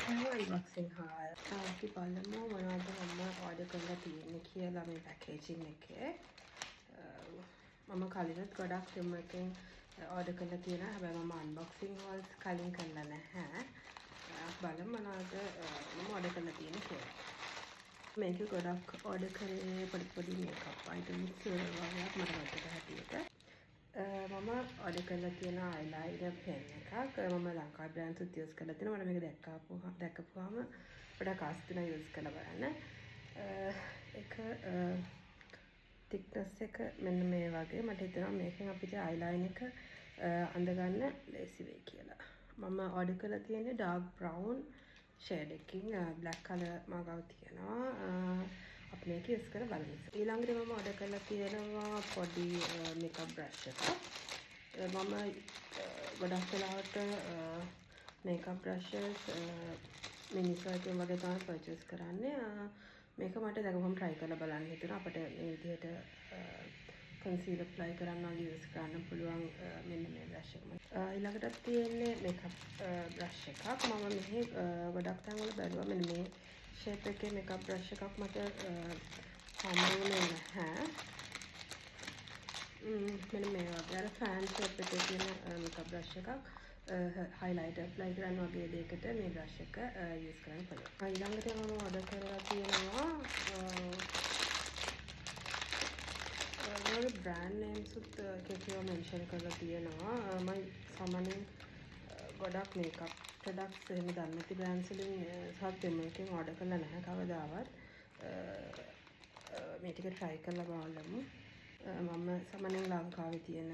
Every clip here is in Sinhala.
අන්බොක්සිං හාල් අපි බලමු මොනවද මම ඕඩර් කරලා තියෙන්නේ කියලා මේ පැකේජින් එකේ. මම කලිනුත් ගොඩක් ෆිල්ම් එකෙන් ඕඩර් කරලා තියෙනවා. හැබැයි මම අන්බොක්සිං හාල්ස් කලින් කරලා නැහැ. බලමු මොනවද මම ඕඩර් කරලා තියෙන්නේ කියලා. මේක ගොඩක් ඕඩර් කරේ පොඩි මේකප් අයිටම්ස් වගේක් මට මතක හැටියට. මම ඕඩර් කරලා තියෙන අයිලයිනර් පෙන් එකක්. මම ලංකාවේ බ්‍රෑන්ඩ්ස් උත් යූස් කරලා තිනවා. මට මේක දැක්කපුවාම ගොඩක් ආස තුනා යූස් කරලා බලන්න. ඒක thickness එක මෙන්න මේ වගේ. මට හිතෙනවා මේකෙන් අපිට අයිලයින් එක අඳගන්න ලේසි වෙයි කියලා. මම ඕඩර් කරලා තියෙන්නේ dark brown shade එකකින් black color මාගාව තියෙනවා. අපි මේක යූස් කරලා බලමු. ඊළඟට මම ඕඩර් කරලා තියෙනවා පොඩි මේකප් බ්‍රෂ් එකක්. මම ගොඩක් වෙලාවට මේකප් බ්‍රෂස් මිනිසර්ට් වගේ තමයි පර්චේස් කරන්නේ. මේක මට දැකපුවම try කරලා බලන්න හිතුණා. අපිට මේ විදිහට concealer apply කරන්න වගේ යූස් කරන්න පුළුවන් මෙන්න මේ බ්‍රෂ් එක. ඊළඟට තියෙන්නේ මේකප් බ්‍රෂ් එකක්. මම මෙහි ගොඩක් තැන්වල බැලුවා මෙන්න මේ shape එකේ මේකප් බ්‍රෂ් එකක් මට හම්බුනේ නැහැ. මෙන්න මේ වගේ අර fan shape එකේ තියෙන මේකප් බ්‍රෂ් එකක් highlighter apply කරන්න වගේ දෙයකට මේ බ්‍රෂ් එක යූස් කරන්න පුළුවන්. ඊළඟට මම ඕඩර් කරලා තියෙනවා brand names උත් කේකේව මෙන්ෂන් කරලා තියෙනවා. මම සාමාන්‍යයෙන් ගොඩක් මේකප් ප්‍රොඩක්ට්ස් එහෙම දන්නේ නැති බ්‍රෑන්ඩ්ස් වලින් සත්‍යම එකෙන් ඕඩර් කරලා නැහැ කවදාවත්. මේ ටික try කරලා බලමු. මම සාමාන්‍යයෙන් ලංකාවේ තියෙන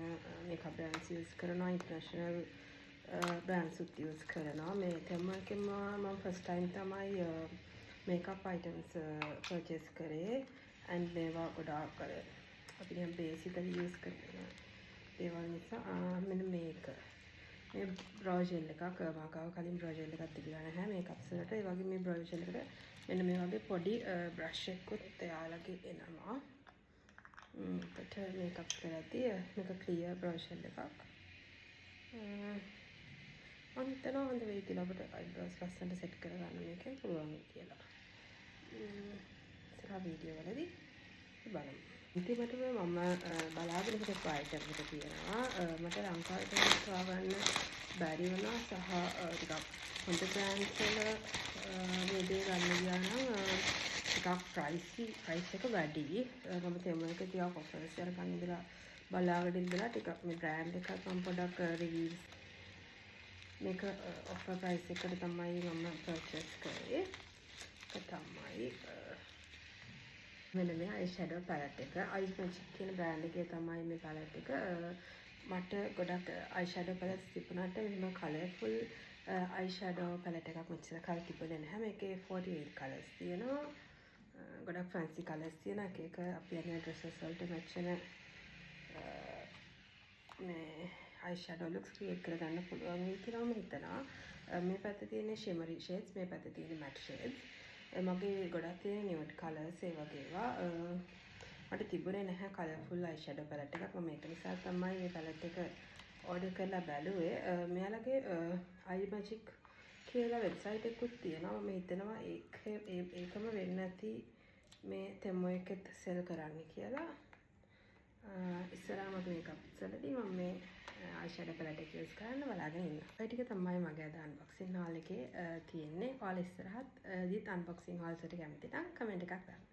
මේකප් බ්‍රෑන්ඩ්ස් යූස් කරනවා. ඉන්ටර්නැෂනල් බ්‍රෑන්ඩ්ස් උත් යූස් කරනවා. මේ තෙම එකෙන් මම first time තමයි මේකප් අයිටම්ස් purchase කරේ. and මේවා ගොඩාක් අපි නිකන් basically use කරන ඒවා නිසා මෙන්න මේක මේ බ්‍රෝ ජෙල් එකක් මාකාව කලින් බ්‍රෝ ජෙල් එකක් තිබුණා නැහැ මේකප්ස් වලට. ඒ වගේ මේ බ්‍රෝ ජෙල් එකට මෙන්න මේ වගේ පොඩි බ්‍රෂ් එකකුත් එයාලගේ එනවා. ඒකට මේකප් කරද්දී මේක ක්ලියර් බ්‍රෝ ජෙල් එකක්. මම හිතනවා හොඳ වෙයි කියලා අපිට අයිබ්‍රෝස් ලස්සනට සෙට් කරගන්න මේකෙන් පුළුවන් කියලා. ඉස්සරහ වීඩියෝ වලදී බලමු. ඉතින්මට මම බලාගෙන හිටපු අයිටම් එක තියෙනවා. මට ලංකාවේ හොයාගන්න බැරි වුණා සහ ටිකක් හොඳ බ්‍රෑන්ඩ්ස් වල මේ දේ ගන්න ගියා නම් ටිකක් ප්‍රයිස් එක වැඩි. මම තෙම එක ටිකක් ඔෆර්ස් එකක් ගන්න ඉඳලා බලාගෙන ඉඳලා ටිකක් මේ බ්‍රෑන්ඩ් එකක් මම පොඩක් රිවිව්ස් මේක ඔෆර් ප්‍රයිස් එකට තමයි මම පර්චේස් කරේ. ඒක තමයි මෙන්න මේ අයි ෂැඩෝ පැලට් එක. අයිස් මැජික් කියන බ්‍රෑන්ඩ් එකේ තමයි මේ පැලට් එක. මට ගොඩක් අයි ෂැඩෝ පැලට්ස් තිබුණාට මෙහෙම කලර්ෆුල් අයි ෂැඩෝ පැලට් එකක් මෙච්චර කල් තිබුණේ නැහැ. මේකේ 48 කලර්ස් තියෙනවා. ගොඩක් ෆැන්සි කලර්ස් තියෙනවා. එක අපි යන ඩ්‍රෙසස් වලට මැච් වෙන මේ අයි ෂැඩෝ ලුක්ස් ක්‍රියේට් කරගන්න පුළුවන් වෙයි කියලා මම හිතනවා. මේ පැත්තේ තියෙන shimmery shades, මේ පැත්තේ තියෙන matte shades. මගේ ගොඩක් තියෙන නියුඩ් කලර්ස් ඒ වගේ ඒවා මට තිබුණේ නැහැ කලර්ෆුල් අයි ෂැඩෝ පැලට් එකක්. මම ඒක නිසා තමයි මේ පැලට් එක ඕඩර් කරලා බැලුවේ. මෙයාලගේ අයි මැජික් කියලා වෙබ්සයිට් එකකුත් තියෙනවා. මම හිතනවා ඒකම වෙන්නේ නැති මේ තෙමෝ එකෙත් සෙල් කරන්න කියලා. ඉස්සරහා මගේ මේකප්ස් වලදී මම මේ අයි ෂැඩෝ පැලට් එක යූස් කරන්න බලාගෙන ඉන්නවා. ඒ ටික තමයි මගේ අද අන්බොක්සින් හාල් එකේ තියෙන්නේ. ඔයාලා ඉස්සරහත් දීත් අන්බොක්සින් හාල්ස් වලට කැමති නම් කමෙන්ට් එකක් දාන්න.